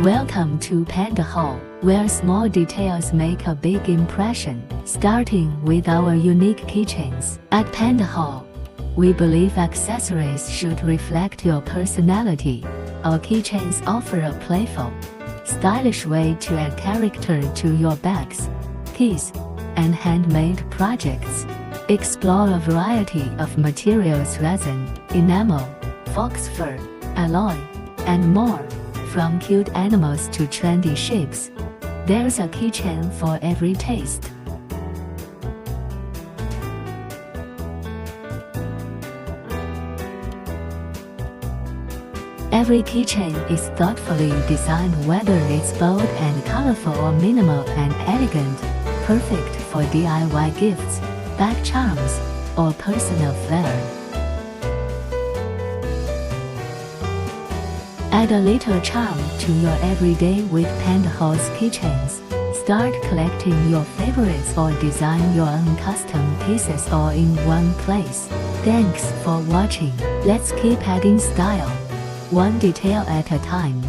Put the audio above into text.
Welcome to PandaHall, where small details make a big impression, starting with our unique keychains. At PandaHall, we believe accessories should reflect your personality. Our keychains offer a playful, stylish way to add character to your bags, keys, and handmade projects. Explore a variety of materials: resin, enamel, fox fur, alloy, and more. From cute animals to trendy shapes, there's a keychain for every taste. Every keychain is thoughtfully designed, whether it's bold and colorful or minimal and elegant, perfect for DIY gifts, bag charms, or personal flair. Add a little charm to your everyday with PandaHall's keychains. Start collecting your favorites or design your own custom pieces all in one place. Thanks for watching. Let's keep adding style, one detail at a time.